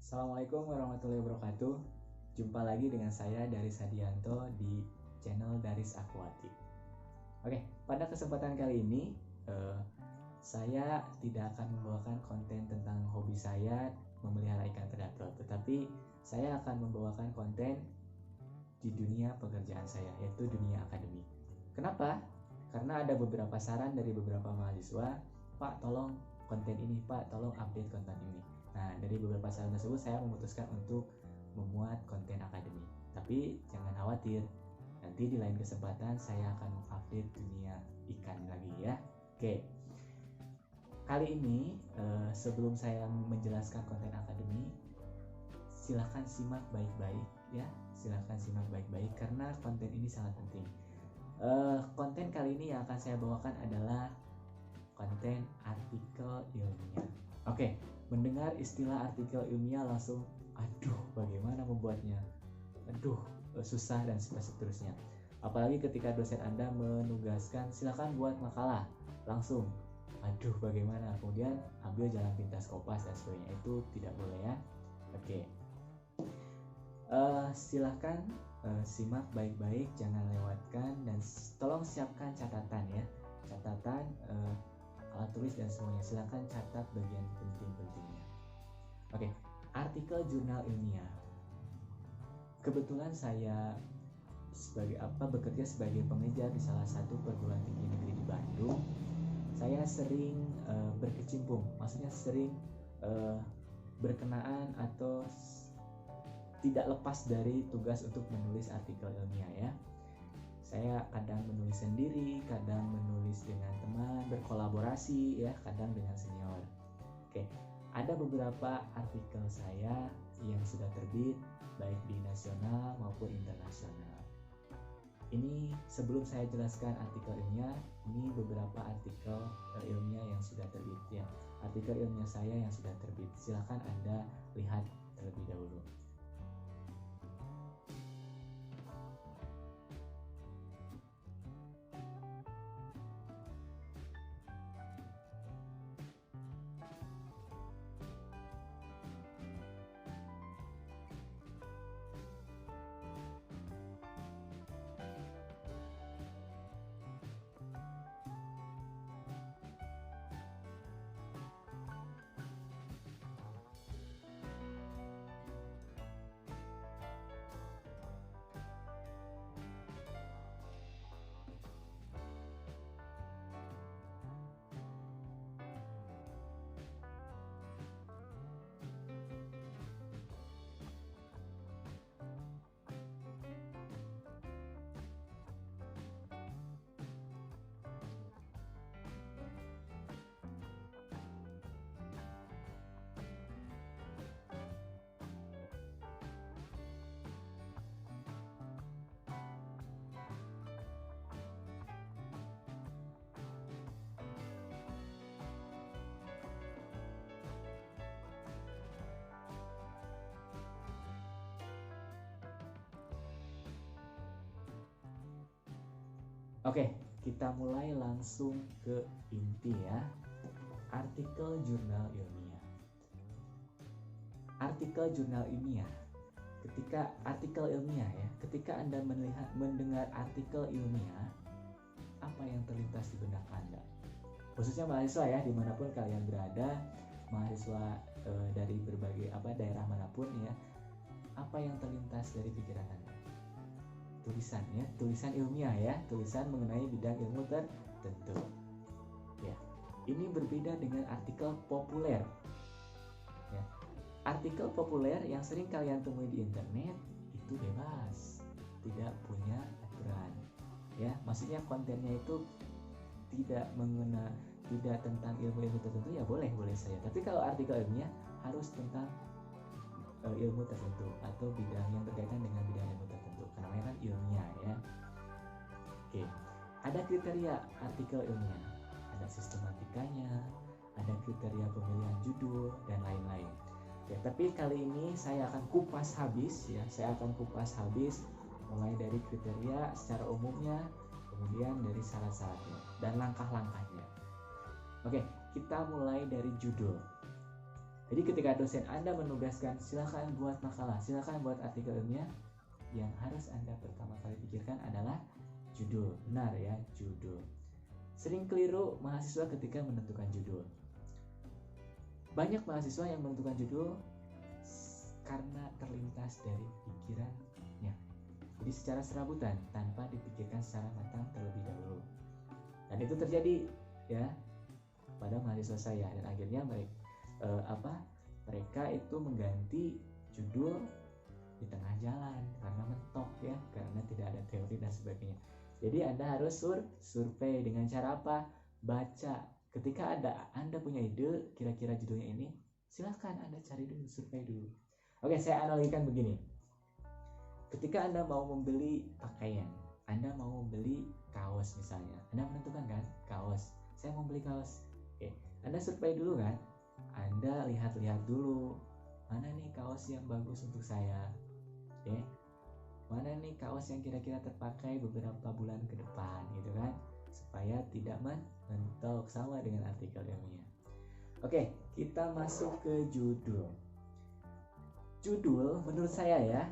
Assalamualaikum warahmatullahi wabarakatuh. Jumpa lagi dengan saya Daris Hadianto di channel Daris Aquatic. Oke, pada kesempatan kali ini saya tidak akan membawakan konten tentang hobi saya memelihara ikan predator, tetapi saya akan membawakan konten di dunia pekerjaan saya, yaitu dunia akademik. Kenapa? Karena ada beberapa saran dari beberapa mahasiswa, Pak tolong konten ini, Pak tolong update konten ini. Nah, dari beberapa saran tersebut saya memutuskan untuk memuat konten akademik. Tapi jangan khawatir, nanti di lain kesempatan saya akan mengupdate dunia ikan lagi ya. Oke, kali ini sebelum saya menjelaskan konten akademik, silahkan simak baik-baik ya. Silahkan simak baik-baik karena konten ini sangat penting. Konten kali ini yang akan saya bawakan adalah konten artikel ilmiah. Oke, mendengar istilah artikel ilmiah langsung, aduh bagaimana membuatnya? Aduh, susah dan seterusnya. Apalagi ketika dosen Anda menugaskan silakan buat makalah, langsung, aduh bagaimana? Kemudian ambil jalan pintas kopas dan sebagainya, itu tidak boleh ya. Oke, silahkan simak baik-baik, jangan lewatkan, dan tolong siapkan catatan ya, catatan alat tulis dan semuanya. Silahkan catat bagian penting-pentingnya. Oke, artikel jurnal ilmiah. Kebetulan saya bekerja sebagai pengajar di salah satu perguruan tinggi negeri di Bandung. Saya sering berkecimpung, maksudnya sering berkenaan atau tidak lepas dari tugas untuk menulis artikel ilmiah ya. Saya kadang menulis sendiri, kadang menulis dengan teman, berkolaborasi ya, kadang dengan senior. Oke, ada beberapa artikel saya yang sudah terbit baik di nasional maupun internasional. Ini sebelum saya jelaskan artikel ilmiah, ini beberapa artikel ilmiah yang sudah terbit ya. Artikel ilmiah saya yang sudah terbit. Silakan Anda lihat terlebih dahulu. Oke, kita mulai langsung ke inti ya. Artikel jurnal ilmiah. Artikel jurnal ilmiah. Ketika artikel ilmiah ya, ketika Anda mendengar artikel ilmiah, apa yang terlintas di benak Anda? Khususnya mahasiswa ya, dimanapun kalian berada, mahasiswa dari berbagai daerah manapun ya, apa yang terlintas dari pikiran Anda? Tulisan ya, tulisan ilmiah ya, tulisan mengenai bidang ilmu tertentu ya. Ini berbeda dengan artikel populer ya. Artikel populer yang sering kalian temui di internet itu bebas, tidak punya aturan ya, maksudnya kontennya itu tidak tentang ilmu-ilmu tertentu ya, boleh saja. Tapi kalau artikel ilmiah harus tentang ilmu tertentu atau bidang yang berkaitan dengan bidang ilmu tertentu, karena namanya kan ilmiah ya. Oke, ada kriteria artikel ilmiah, ada sistematikanya, ada kriteria pemilihan judul dan lain-lain. Oke, tapi kali ini saya akan kupas habis ya, mulai dari kriteria secara umumnya, kemudian dari syarat-syaratnya dan langkah-langkahnya. Oke, kita mulai dari judul. Jadi ketika dosen Anda menugaskan silakan buat makalah, silakan buat artikel ilmiah, yang harus Anda pertama kali pikirkan adalah judul. Benar ya, judul. Sering keliru mahasiswa ketika menentukan judul. Banyak mahasiswa yang menentukan judul karena terlintas dari pikirannya. Jadi secara serabutan tanpa dipikirkan secara matang terlebih dahulu. Dan itu terjadi ya pada mahasiswa saya, dan akhirnya mereka itu mengganti judul di tengah jalan karena mentok ya, karena tidak ada teori dan sebagainya. Jadi Anda harus survei dengan cara apa? Baca. Ketika Anda punya ide kira-kira judulnya ini, silahkan Anda cari dulu, survei dulu. Oke, saya analogikan begini. Ketika Anda mau membeli pakaian, Anda mau membeli kaos misalnya, Anda menentukan kan, kaos, saya mau beli kaos. Oke, Anda survei dulu kan, Anda lihat-lihat dulu, mana nih kaos yang bagus untuk saya. Oke, mana nih kaos yang kira-kira terpakai beberapa bulan ke depan gitu kan, supaya tidak mentok sama dengan artikel ilmiah. Oke, kita masuk ke judul. Judul menurut saya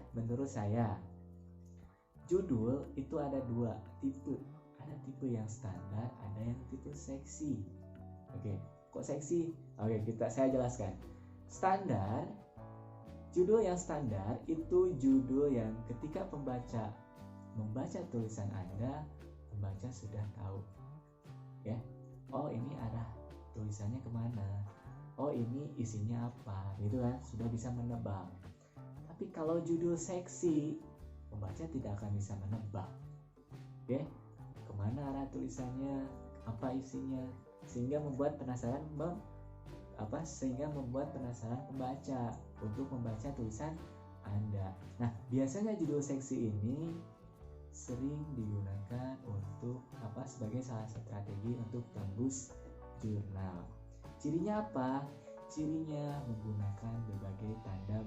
judul itu ada dua tipe. Ada tipe yang standar, ada yang tipe seksi. Oke, kok seksi? Oke, saya jelaskan. Standar, judul yang standar itu judul yang ketika pembaca membaca tulisan Anda, pembaca sudah tahu ya, oh ini arah tulisannya kemana, oh ini isinya apa gitu kan, sudah bisa menebak. Tapi kalau judul seksi, pembaca tidak akan bisa menebak ya, kemana arah tulisannya, apa isinya, sehingga membuat penasaran pembaca untuk membaca tulisan Anda. Nah, biasanya judul seksi ini sering digunakan untuk sebagai salah satu strategi untuk tembus jurnal. Cirinya apa? Cirinya menggunakan berbagai tanda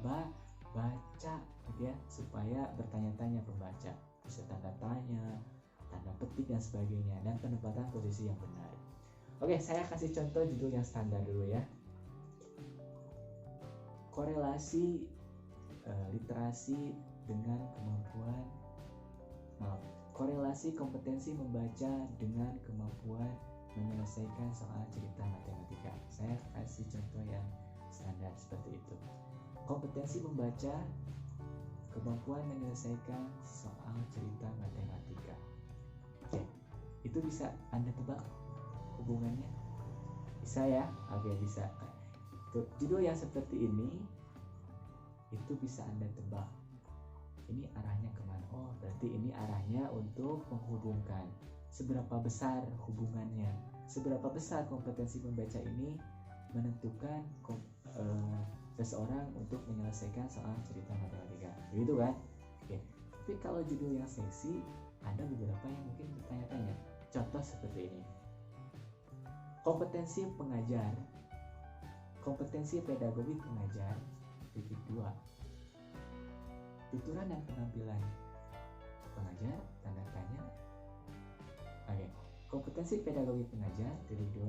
baca gitu ya, supaya bertanya-tanya pembaca, bisa tanda tanya, tanda petik dan sebagainya, dan penempatan posisi yang benar. Oke, saya kasih contoh judul yang standar dulu ya. Korelasi literasi dengan korelasi kompetensi membaca dengan kemampuan menyelesaikan soal cerita matematika. Saya kasih contoh yang standar seperti itu. Kompetensi membaca, kemampuan menyelesaikan soal cerita matematika. Oke, itu bisa Anda tebak hubungannya? Bisa ya? Oke, bisa. Judul yang seperti ini itu bisa Anda tebak, ini arahnya kemana. Oh, berarti ini arahnya untuk menghubungkan. Seberapa besar hubungannya, seberapa besar kompetensi membaca ini menentukan seseorang untuk menyelesaikan soal cerita matematika, begitu kan? Oke. Tapi kalau judul yang seksi, ada beberapa yang mungkin bertanya-tanya. Contoh seperti ini. Kompetensi pengajar, kompetensi pedagogi pengajar, titik 2. Tuturan dan penampilan pengajar, tanda tanya. Oke. Kompetensi pedagogi pengajar, titik 2.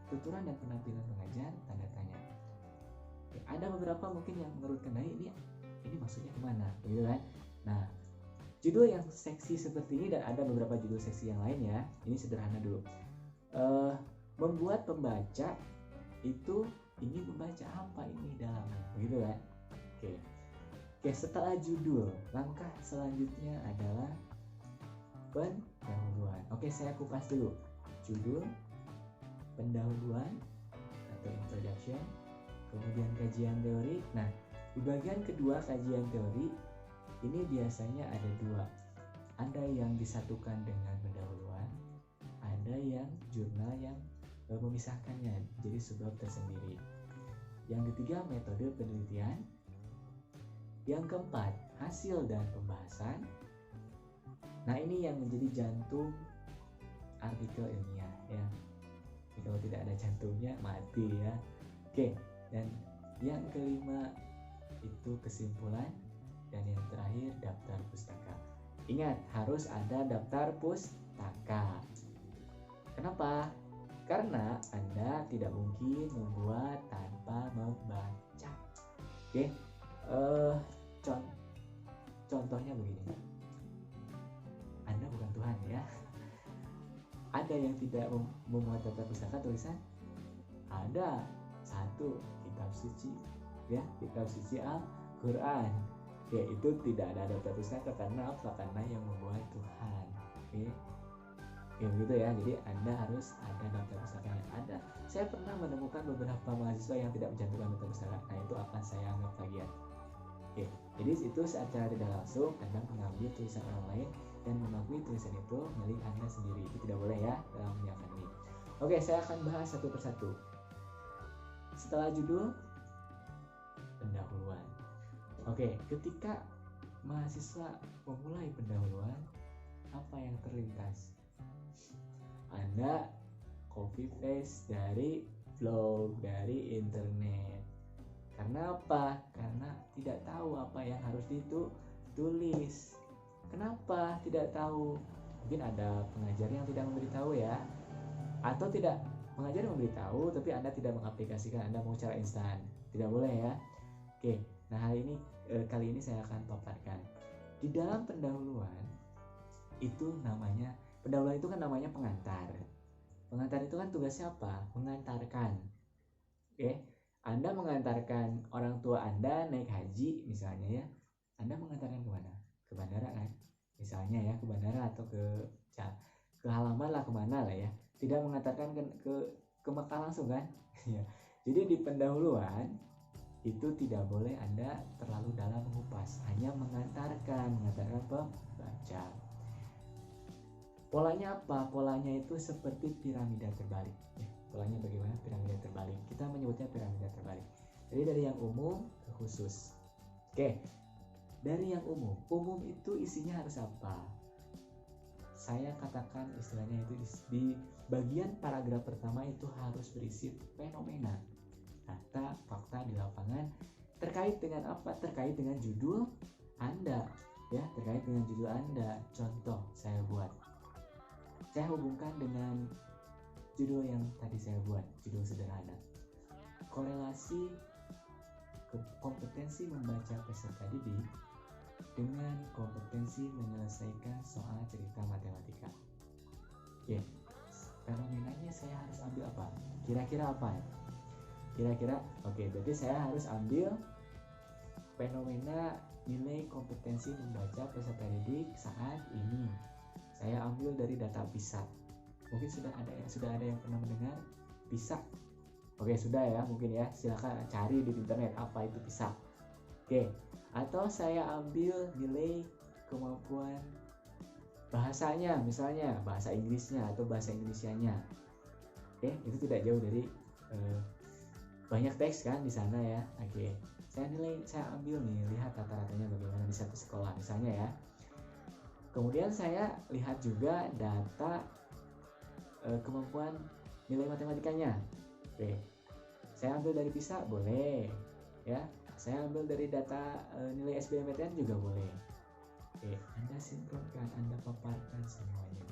Tuturan dan penampilan pengajar, tanda tanya. Oke, ada beberapa mungkin yang menurutkan ini maksudnya kemana, gitu kan? Nah, judul yang seksi seperti ini, dan ada beberapa judul seksi yang lain ya. Ini sederhana dulu. Membuat pembaca itu ingin membaca apa ini dalamnya, begitu kan? Oke, setelah judul, langkah selanjutnya adalah pendahuluan. Oke, saya kupas dulu. Judul, pendahuluan atau introduction, kemudian kajian teori. Nah, di bagian kedua kajian teori ini biasanya ada dua. Ada yang disatukan dengan pendahuluan, ada yang jurnal yang memisahkannya jadi subbab tersendiri. Yang ketiga, metode penelitian. Yang keempat, hasil dan pembahasan. Nah, ini yang menjadi jantung artikel ilmiah ya. Kalau tidak ada jantungnya mati ya. Oke, dan yang kelima itu kesimpulan, dan yang terakhir daftar pustaka. Ingat, harus ada daftar pustaka. Kenapa? Karena Anda tidak mungkin membuat tanpa membaca. Oke, contohnya begini, Anda bukan Tuhan ya. Ada yang tidak memuat daftar pustaka tulisan? Ada. Satu, kitab suci, ya, kitab suci Al-Quran. Ya, itu tidak ada daftar pustaka karena apa? Karena yang membuat Tuhan. Oke, ya begitu ya. Jadi Anda harus ada daftar pustakanya. Ada. Saya pernah menemukan beberapa mahasiswa yang tidak mencantumkan daftar pustaka. Nah, itu akan saya anggap plagiat. Oke, jadi itu secara tidak langsung Anda mengambil tulisan orang lain dan mengakui tulisan itu milik Anda sendiri. Itu tidak boleh ya dalam menyiapkan ini. Oke, saya akan bahas satu persatu. Setelah judul, pendahuluan. Oke, ketika mahasiswa memulai pendahuluan, apa yang terlintas? Anda copy paste dari blog, dari internet. Karena apa? Karena tidak tahu apa yang harus ditulis. Kenapa tidak tahu? Mungkin ada pengajar yang tidak memberitahu ya, atau tidak pengajar memberitahu tapi Anda tidak mengaplikasikan, Anda mau cara instan. Tidak boleh ya. Oke, nah kali ini saya akan paparkan. Di dalam pendahuluan itu pendahuluan itu kan namanya pengantar. Pengantar itu kan tugasnya apa? Mengantarkan. Oke, Anda mengantarkan orang tua Anda naik haji misalnya ya. Anda mengantarkan kemana? Ke bandara kan? Misalnya ya, ke bandara atau ke halaman lah, kemana lah ya. Tidak mengantarkan ke Mekah langsung kan? Ya. Jadi di pendahuluan itu tidak boleh Anda terlalu dalam mengupas, hanya mengantarkan pembaca. Polanya apa? Polanya itu seperti piramida terbalik. Polanya bagaimana? Piramida terbalik. Kita menyebutnya piramida terbalik. Jadi dari yang umum ke khusus. Oke, dari yang umum. Umum itu isinya harus apa? Saya katakan istilahnya itu di bagian paragraf pertama itu harus berisi fenomena, data, fakta di lapangan terkait dengan apa? Terkait dengan judul Anda, ya, terkait dengan judul Anda. Contoh saya buat. Saya hubungkan dengan judul yang tadi saya buat, judul sederhana. Korelasi kompetensi membaca peserta didik dengan kompetensi menyelesaikan soal cerita matematika. Oke, fenomenanya saya harus ambil apa? Kira-kira apa? Oke, berarti saya harus ambil fenomena nilai kompetensi membaca peserta didik saat ini. Saya ambil dari data PISA. Mungkin sudah ada yang pernah mendengar PISA. Oke, sudah ya, mungkin ya. Silakan cari di internet apa itu PISA. Oke, atau saya ambil nilai kemampuan bahasanya, misalnya bahasa Inggrisnya atau bahasa Indonesianya. Oke, itu tidak jauh dari banyak teks kan di sana ya. Oke, saya ambil nih, lihat rata-ratanya bagaimana di satu sekolah misalnya ya. Kemudian saya lihat juga data kemampuan nilai matematikanya. Oke, saya ambil dari PISA boleh ya. Saya ambil dari data nilai SBMPTN juga boleh. Oke, Anda sinkronkan, Anda paparkan semuanya.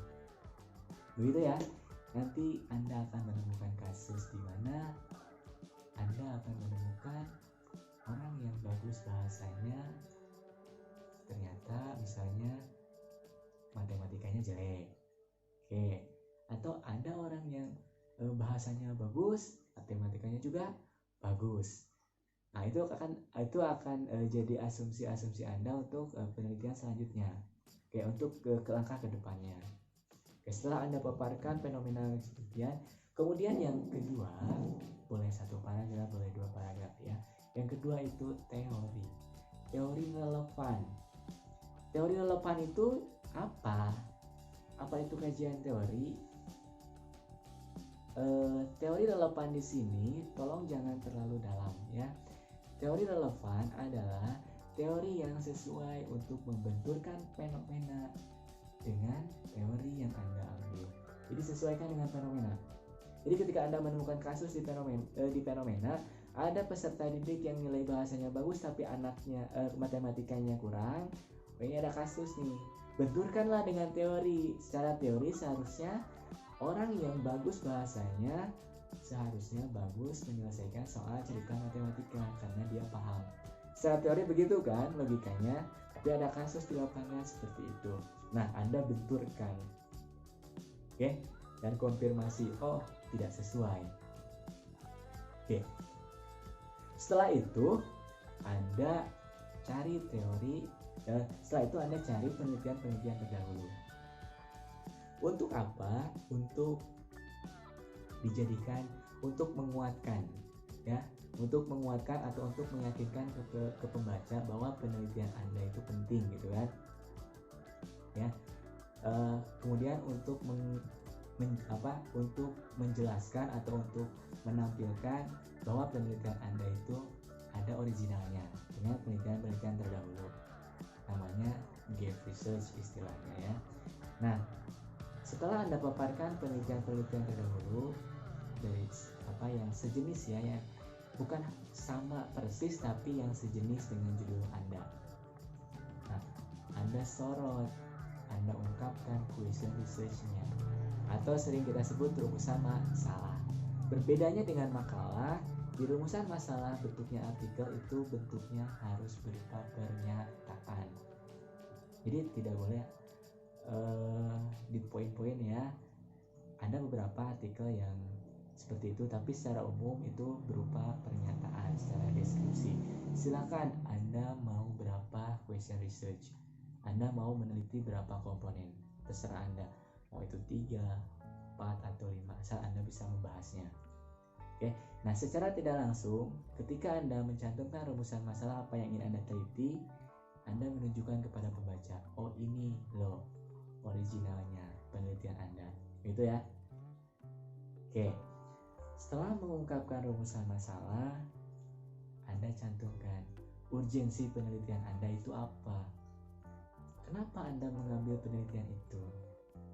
Begitu ya. Nanti Anda akan menemukan kasus di mana Anda akan menemukan orang yang bagus bahasanya, ternyata misalnya matematikanya jelek. Oke, atau ada orang yang bahasanya bagus, matematikanya juga bagus. Nah, itu akan jadi asumsi Anda untuk penelitian selanjutnya. Oke, untuk ke langkah ke depannya. Oke, setelah Anda paparkan fenomena sekian, kemudian yang kedua, boleh satu paragraf, boleh dua paragraf ya. Yang kedua itu teori. Teori relevan. Teori relevan itu apa? Apa itu kajian teori? Teori relevan di sini tolong jangan terlalu dalam ya. Teori relevan adalah teori yang sesuai untuk membenturkan fenomena dengan teori yang Anda ambil. Jadi sesuaikan dengan fenomena. Jadi ketika Anda menemukan kasus di fenomena, ada peserta didik yang nilai bahasanya bagus tapi anaknya matematikanya kurang. Ini ada kasus nih. Benturkanlah dengan teori. Secara teori seharusnya orang yang bagus bahasanya seharusnya bagus menyelesaikan soal cerita matematika karena dia paham. Secara teori begitu kan logikanya, tapi ada kasus di lapangan seperti itu. Nah, Anda benturkan, oke, dan konfirmasi, oh tidak sesuai. Oke, setelah itu Anda cari teori, setelah itu Anda cari penelitian-penelitian terdahulu. Untuk apa? Untuk dijadikan, untuk menguatkan, ya, untuk menguatkan atau untuk meyakinkan ke pembaca bahwa penelitian Anda itu penting gitu kan, ya. Kemudian untuk untuk menjelaskan atau untuk menampilkan bahwa penelitian Anda itu ada originalnya dengan penelitian-penelitian terdahulu, namanya gap research istilahnya ya. Nah, setelah Anda paparkan penelitian-penelitian terdahulu dari yang sejenis ya, yang bukan sama persis tapi yang sejenis dengan judul Anda. Nah, Anda sorot, Anda ungkapkan question research-nya, atau sering kita sebut rumusan masalah. Berbedanya dengan makalah, di rumusan masalah bentuknya artikel itu bentuknya harus berupa pernyataan. Jadi tidak boleh di poin-poin ya. Ada beberapa artikel yang seperti itu, tapi secara umum itu berupa pernyataan secara deskripsi. Silakan Anda mau berapa question research, Anda mau meneliti berapa komponen, terserah Anda, mau itu 3, 4 atau 5, asal Anda bisa membahasnya. Oke. Nah, secara tidak langsung ketika Anda mencantumkan rumusan masalah apa yang ingin Anda teliti, Anda menunjukkan kepada pembaca, oh ini loh originalnya penelitian Anda, gitu ya. Oke. Setelah mengungkapkan rumusan masalah, Anda cantumkan urgensi penelitian Anda itu apa. Kenapa Anda mengambil penelitian itu?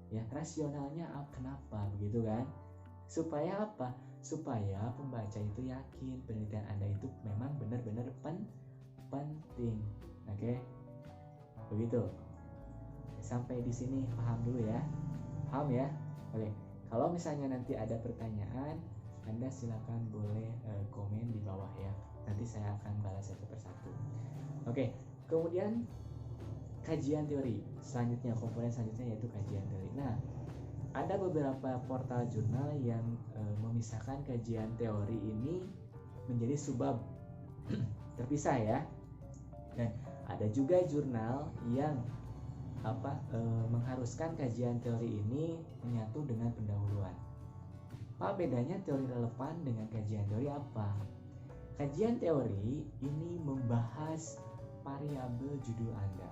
Ya, rasionalnya kenapa, begitu kan? Supaya apa? Supaya pembaca itu yakin penelitian Anda itu memang benar-benar penting. Oke? Begitu. Sampai di sini paham dulu ya. Paham ya? Oke. Kalau misalnya nanti ada pertanyaan, Anda silakan boleh komen di bawah ya. Nanti saya akan balas satu persatu. Oke, kemudian kajian teori. Selanjutnya, komponen selanjutnya yaitu kajian teori. Nah, ada beberapa portal jurnal yang memisahkan kajian teori ini menjadi subbab terpisah ya. Dan ada juga jurnal yang mengharuskan kajian teori ini menyatu dengan pendahuluan. Apa bedanya teori relevan dengan kajian teori apa? Kajian teori ini membahas variabel judul Anda.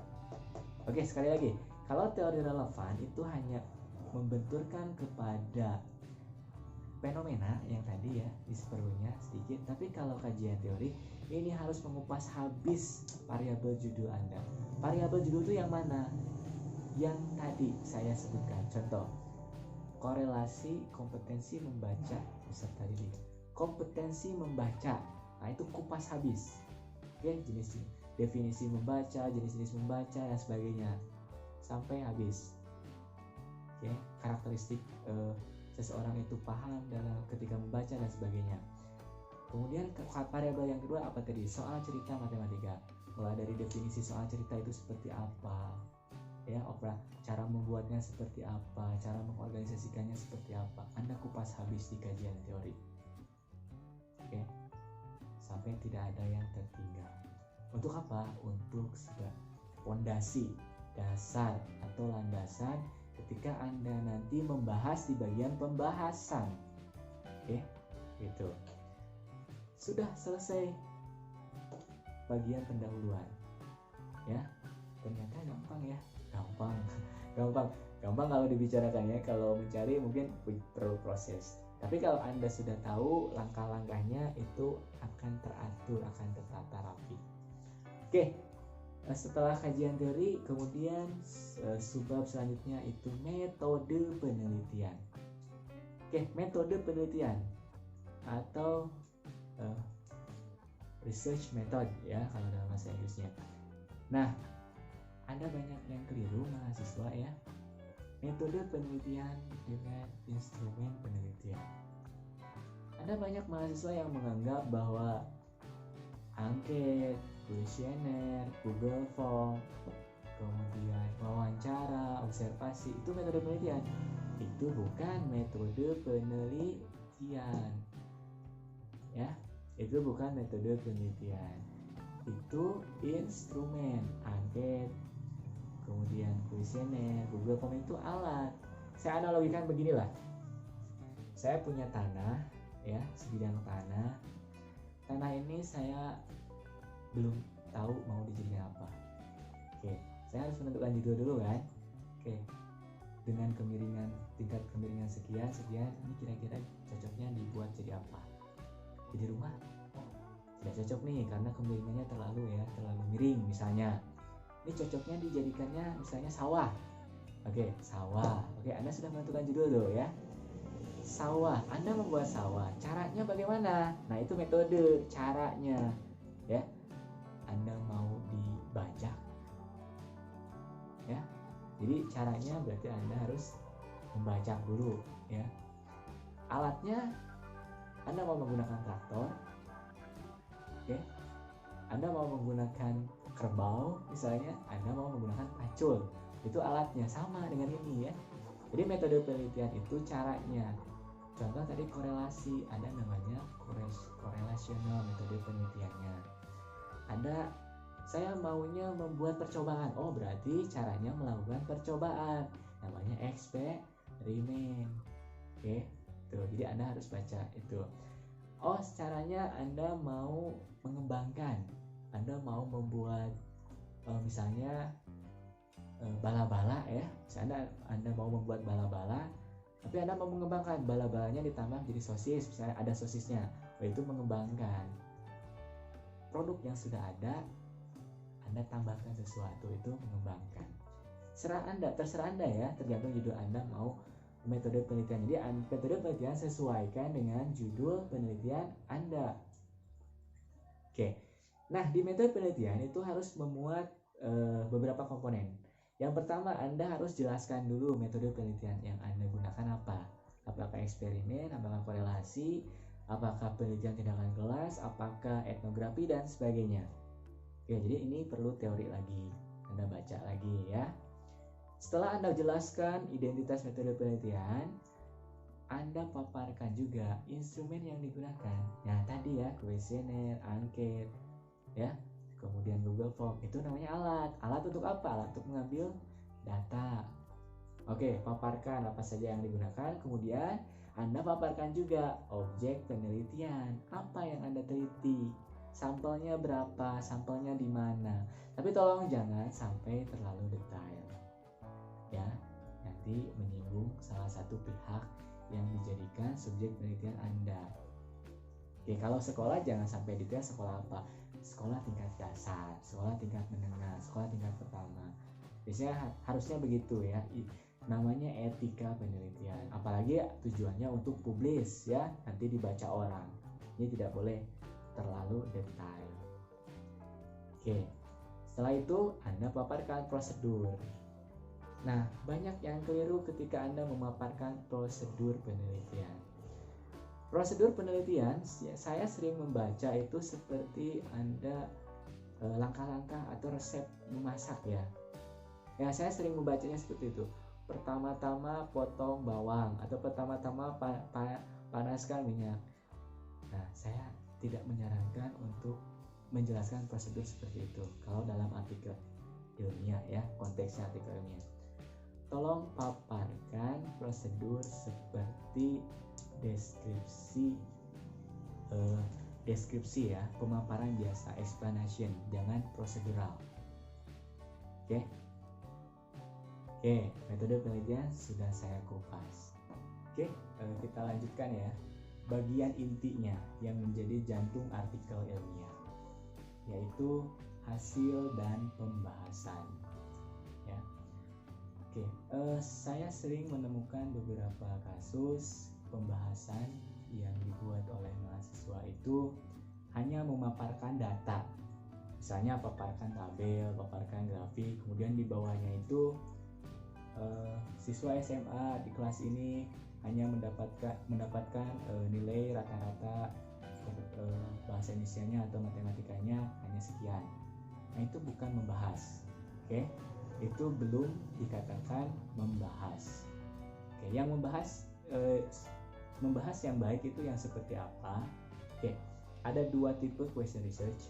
Oke, sekali lagi, kalau teori relevan itu hanya membenturkan kepada fenomena yang tadi ya, di seperlunya sedikit. Tapi kalau kajian teori ini harus mengupas habis variabel judul Anda. Variabel judul itu yang mana? Yang tadi saya sebutkan. Contoh, korelasi kompetensi membaca, beserta diri. Kompetensi membaca, nah itu kupas habis. Oke, jenis definisi membaca, jenis-jenis membaca dan sebagainya sampai habis. Oke, karakteristik seseorang itu paham dalam ketika membaca dan sebagainya. Kemudian variabel yang kedua apa tadi? Soal cerita matematika. Mulai dari definisi soal cerita itu seperti apa, ya, cara membuatnya seperti apa, cara mengorganisasikannya seperti apa, Anda kupas habis di kajian teori. Oke, sampai tidak ada yang tertinggal. Untuk apa? Untuk fondasi, dasar atau landasan ketika Anda nanti membahas di bagian pembahasan. Oke, gitu. Sudah selesai bagian pendahuluan. Ya, ternyata gampang ya. Gampang kalau dibicarakan ya. Kalau mencari mungkin perlu proses. Tapi kalau Anda sudah tahu langkah-langkahnya, itu akan teratur, akan tertata rapi. Oke, setelah kajian teori, kemudian subbab selanjutnya itu metode penelitian. Oke, metode penelitian atau research method ya kalau dalam bahasa Inggrisnya. Nah, ada banyak yang keliru mahasiswa ya. Metode penelitian dengan instrumen penelitian. Ada banyak mahasiswa yang menganggap bahwa angket, kuesioner, Google Form, kemudian wawancara, observasi, itu metode penelitian. Itu bukan metode penelitian. Ya, itu bukan metode penelitian. Itu instrumen, angket, kemudian kuesioner, Google Form itu alat. Saya analogikan beginilah. Saya punya tanah, ya, sebidang tanah. Tanah ini saya belum tahu mau dijadikan apa. Oke, saya harus menentukan judul dulu kan. Oke, dengan kemiringan, tingkat kemiringan sekian, ini kira-kira cocoknya dibuat jadi apa? Jadi rumah? Tidak cocok nih, karena kemiringannya terlalu miring misalnya. Ini cocoknya dijadikannya misalnya sawah. Oke, sawah. Oke, Anda sudah menentukan judul dulu ya. Sawah, Anda membuat sawah. Caranya bagaimana? Nah, itu metode caranya. Ya. Anda mau dibajak. Ya. Jadi caranya berarti Anda harus membajak dulu, ya. Alatnya Anda mau menggunakan traktor. Oke. Anda mau menggunakan kerbau misalnya, Anda mau menggunakan pacul. Itu alatnya, sama dengan ini ya. Jadi metode penelitian itu caranya. Contoh tadi korelasi, ada namanya korelasional metode penelitiannya. Ada saya maunya membuat percobaan. Oh, berarti caranya melakukan percobaan. Namanya eksperimen. Oke. Tuh, jadi Anda harus baca itu. Oh, caranya Anda mau mengembangkan. Anda mau membuat misalnya bala-bala ya. Misalnya Anda mau membuat bala-bala, tapi Anda mau mengembangkan bala-balanya ditambah jadi sosis, misalnya ada sosisnya. Oh, itu mengembangkan. Produk yang sudah ada, Anda tambahkan sesuatu, itu mengembangkan. Terserah Anda ya, tergantung judul Anda mau metode penelitian. Jadi metode penelitian sesuaikan dengan judul penelitian Anda. Oke. Nah, di metode penelitian itu harus memuat beberapa komponen. Yang pertama, Anda harus jelaskan dulu metode penelitian yang Anda gunakan apa. Apakah eksperimen, apakah korelasi, apakah penelitian tindakan kelas, apakah etnografi, dan sebagainya. Oke, jadi ini perlu teori lagi. Anda baca lagi ya. Setelah Anda jelaskan identitas metode penelitian, Anda paparkan juga instrumen yang digunakan. Nah, tadi ya, kuesioner, angket, ya. Kemudian Google Form, itu namanya alat. Alat untuk apa? Alat untuk mengambil data. Oke, paparkan apa saja yang digunakan. Kemudian Anda paparkan juga objek penelitian. Apa yang Anda teliti? Sampelnya berapa? Sampelnya di mana? Tapi tolong jangan sampai terlalu detail. Ya, nanti menyinggung salah satu pihak yang dijadikan subjek penelitian Anda. Oke, kalau sekolah jangan sampai detail sekolah apa. Sekolah tingkat dasar, sekolah tingkat menengah, sekolah tingkat pertama. Biasanya harusnya begitu ya. Namanya etika penelitian. Apalagi tujuannya untuk publis ya, nanti dibaca orang. Ini tidak boleh terlalu detail. Oke. Setelah itu Anda paparkan prosedur. Nah, banyak yang keliru ketika Anda memaparkan prosedur penelitian. Prosedur penelitian, saya sering membaca itu seperti Anda langkah-langkah atau resep memasak ya. Ya, saya sering membacanya seperti itu. Pertama-tama potong bawang atau pertama-tama panaskan minyak. Nah, saya tidak menyarankan untuk menjelaskan prosedur seperti itu kalau dalam artikel ilmiah ya, konteksnya artikel ilmiah. Tolong paparkan prosedur seperti deskripsi ya, pemaparan biasa, explanation, jangan prosedural. Oke, metode penelitian sudah saya kupas. Oke, kita lanjutkan ya. Bagian intinya yang menjadi jantung artikel ilmiah, yaitu hasil dan pembahasan. Ya, oke. Saya sering menemukan beberapa kasus pembahasan yang dibuat oleh mahasiswa itu hanya memaparkan data. Misalnya paparkan tabel, paparkan grafik, kemudian di bawahnya itu siswa SMA di kelas ini hanya mendapatkan nilai rata-rata bahasa Indonesianya atau matematikanya hanya sekian. Nah, itu bukan membahas. Oke. Itu belum dikatakan membahas. Oke, yang membahas yang baik itu yang seperti apa? Oke, ada dua tipe question research.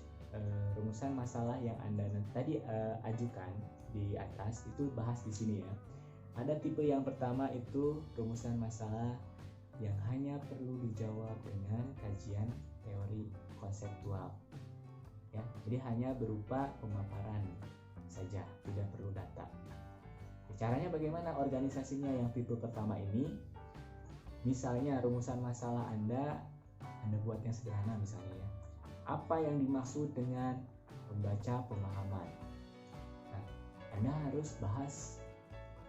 Rumusan masalah yang Anda tadi ajukan di atas itu bahas di sini ya. Ada tipe yang pertama itu rumusan masalah yang hanya perlu dijawab dengan kajian teori konseptual. Ya, jadi hanya berupa pemaparan saja, tidak perlu data. Caranya bagaimana organisasinya yang tipe pertama ini? Misalnya rumusan masalah Anda buat yang sederhana misalnya ya. Apa yang dimaksud dengan membaca pemahaman? Nah, Anda harus bahas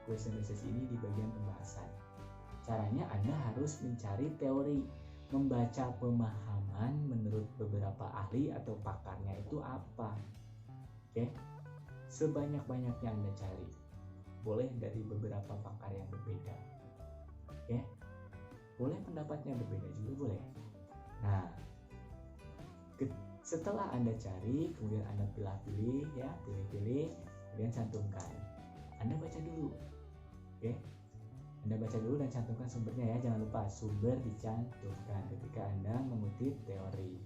question research ini di bagian pembahasan. Caranya Anda harus mencari teori membaca pemahaman menurut beberapa ahli atau pakarnya itu apa. Oke, sebanyak-banyaknya Anda cari. Boleh dari beberapa pakar yang berbeda. Oke, boleh pendapatnya berbeda juga boleh. Nah, setelah Anda cari, kemudian Anda pilih-pilih ya, pilih-pilih, kemudian cantumkan. Anda baca dulu. Oke. Anda baca dulu dan cantumkan sumbernya ya, jangan lupa sumber dicantumkan ketika Anda mengutip teori.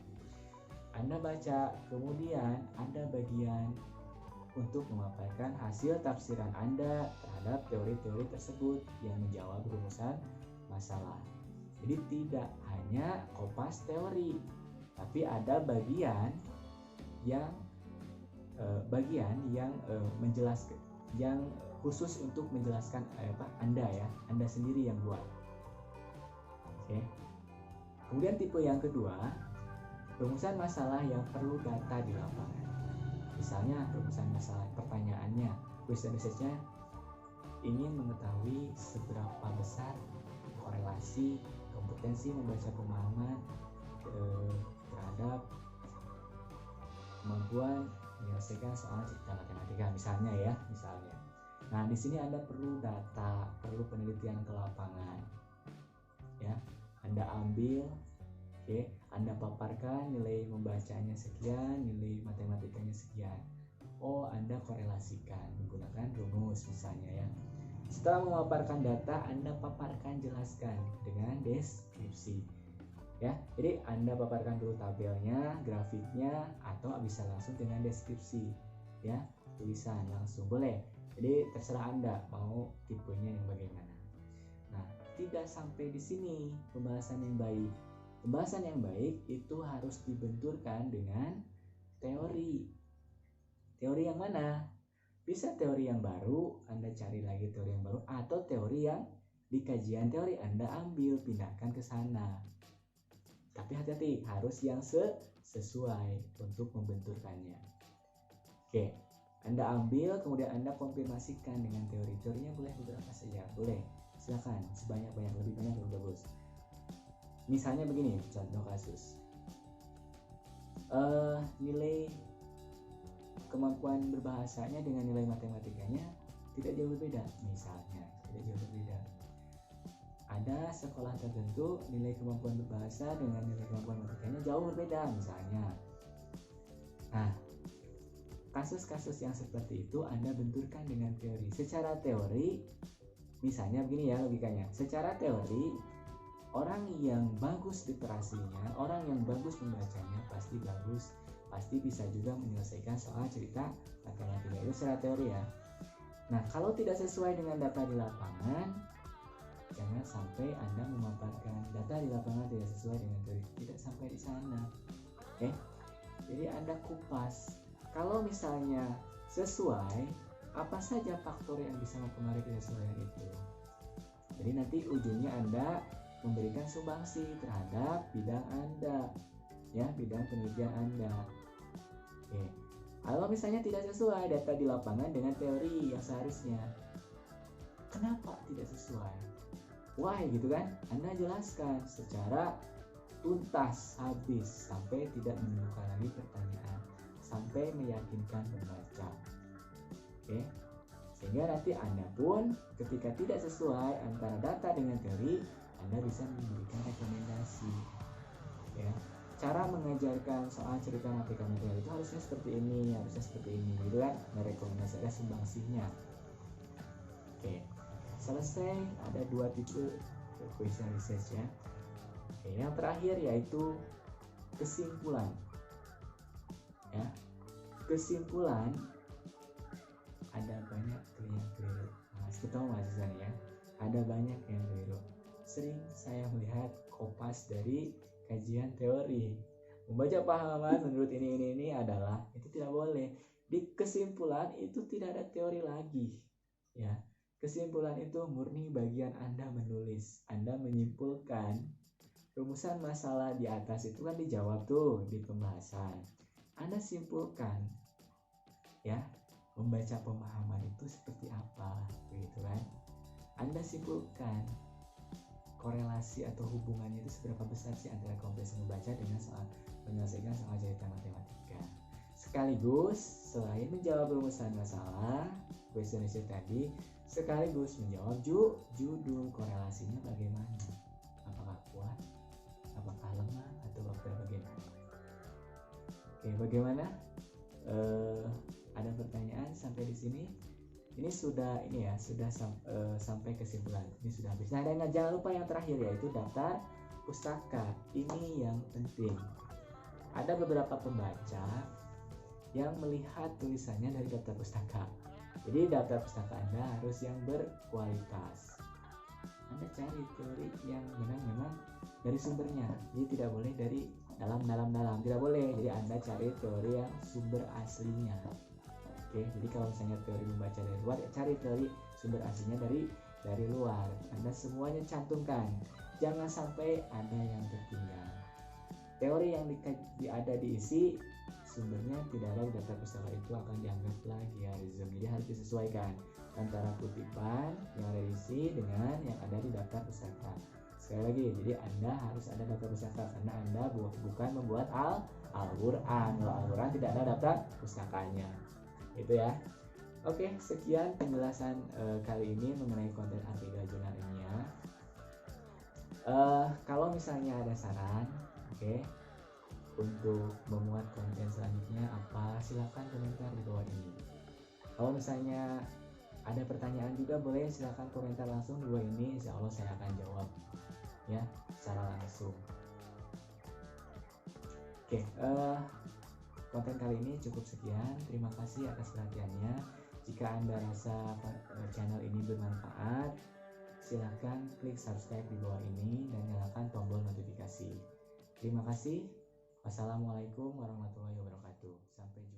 Anda baca, kemudian ada bagian untuk memaparkan hasil tafsiran Anda terhadap teori-teori tersebut yang menjawab rumusan masalah. Jadi tidak hanya kopas teori, tapi ada bagian yang menjelaskan, yang khusus untuk menjelaskan Anda ya, Anda sendiri yang buat. Oke. Kemudian tipe yang kedua, rumusan masalah yang perlu data di lapangan. Misalnya rumusan masalah pertanyaannya, question research-nya ingin mengetahui seberapa besar korelasi kompetensi membaca pemahaman terhadap kemampuan menyelesaikan soal cipta matematika misalnya ya, misalnya. Nah, di sini Anda perlu data, perlu penelitian ke lapangan. Ya, Anda ambil, oke, Anda paparkan nilai membacanya sekian, nilai matematikanya sekian. Oh, Anda korelasikan menggunakan rumus misalnya ya. Setelah memaparkan data, Anda paparkan, jelaskan dengan deskripsi. Ya, jadi Anda paparkan dulu tabelnya, grafiknya, atau bisa langsung dengan deskripsi. Ya, tulisan langsung boleh. Jadi terserah Anda mau tipenya yang bagaimana. Nah, tidak sampai di sini pembahasan yang baik. Pembahasan yang baik itu harus dibenturkan dengan teori. Teori yang mana? Bisa teori yang baru, Anda cari lagi teori yang baru, atau teori yang di kajian teori Anda ambil, pindahkan ke sana. Tapi hati-hati, harus yang sesuai untuk membenturkannya. Oke, Anda ambil, kemudian Anda konfirmasikan dengan teori-teorinya, boleh beberapa saja, boleh. Silakan, sebanyak-banyak, lebih banyak lebih bagus. Misalnya begini, contoh kasus. Nilai kemampuan berbahasanya dengan nilai matematikanya tidak jauh berbeda, misalnya, tidak jauh berbeda. Ada sekolah tertentu nilai kemampuan berbahasa dengan nilai kemampuan matematikanya jauh berbeda, misalnya. Nah, kasus-kasus yang seperti itu Anda benturkan dengan teori. Secara teori, misalnya begini ya logikanya. Secara teori, orang yang bagus literasinya, orang yang bagus membacanya pasti bagus, pasti bisa juga menyelesaikan soal cerita matematika. Itu secara teori ya. Nah, kalau tidak sesuai dengan data di lapangan, jangan sampai Anda memaparkan data di lapangan tidak sesuai dengan teori. Tidak sampai di sana. Oke. Jadi Anda kupas. Kalau misalnya sesuai, apa saja faktor yang bisa mempengaruhi kesesuaian itu. Jadi nanti ujungnya Anda memberikan sumbangsi terhadap bidang Anda, ya, bidang penelitian Anda. Oke. Kalau misalnya tidak sesuai data di lapangan dengan teori yang seharusnya, kenapa tidak sesuai? Why gitu kan? Anda jelaskan secara tuntas habis sampai tidak menemukan lagi pertanyaan, sampai meyakinkan pembaca. Oke. Sehingga nanti Anda pun ketika tidak sesuai antara data dengan teori, Anda bisa memberikan rekomendasi. Ya. cara mengajarkan soal cerita matematika itu harusnya seperti ini, gitu kan, merekomendasikan sumbangsihnya. Oke, selesai. Ada 2 tipe question research ya. Oke, yang terakhir yaitu kesimpulan. Ya, kesimpulan ada banyak yang keliru. Nah, kita mahasiswa nih ya, ada banyak yang keliru. Sering saya melihat kopas dari kajian teori, membaca pahaman menurut ini adalah, itu tidak boleh. Di kesimpulan itu tidak ada teori lagi ya. Kesimpulan itu murni bagian Anda menulis, Anda menyimpulkan rumusan masalah di atas itu kan dijawab tuh di pembahasan, Anda simpulkan ya, membaca pemahaman itu seperti apa begitu kan. Anda simpulkan korelasi atau hubungannya itu seberapa besar sih antara komprehensif membaca dengan soal menyelesaikan soal cerita matematika. Sekaligus selain menjawab rumusan masalah question answer tadi, sekaligus menjawab judul korelasinya bagaimana, apakah kuat, apakah lemah, atau faktor bagaimana. Oke, bagaimana? Ada pertanyaan sampai di sini? Ini sudah sampai kesimpulan. Ini sudah habis. Nah, dan jangan lupa yang terakhir yaitu daftar pustaka. Ini yang penting. Ada beberapa pembaca yang melihat tulisannya dari daftar pustaka. Jadi daftar pustaka Anda harus yang berkualitas. Anda cari teori yang memang dari sumbernya. Jadi tidak boleh dari dalam, tidak boleh. Jadi Anda cari teori yang sumber aslinya. Oke, jadi kalau misalnya teori membaca dari luar, ya cari teori sumber aslinya dari luar. Anda semuanya cantumkan. Jangan sampai ada yang tertinggal. Teori yang ada diisi sumbernya tidak ada di daftar pustaka itu akan dianggap plagiarisme. Jadi harus disesuaikan antara kutipan yang ada diisi dengan yang ada di daftar pustaka. Sekali lagi, jadi Anda harus ada daftar pustaka karena Anda bukan membuat Al-Quran. Kalau Al-Quran tidak ada daftar pustakanya. Itu ya. Oke, sekian penjelasan kali ini mengenai konten artikel jurnal ilmiah. Kalau misalnya ada saran, untuk memuat konten selanjutnya apa, silakan komentar di bawah ini. Kalau misalnya ada pertanyaan juga boleh silakan komentar langsung di bawah ini, insya Allah saya akan jawab ya secara langsung. Konten kali ini cukup sekian. Terima kasih atas perhatiannya. Jika Anda rasa channel ini bermanfaat, silakan klik subscribe di bawah ini dan nyalakan tombol notifikasi. Terima kasih. Wassalamualaikum warahmatullahi wabarakatuh. Sampai jumpa.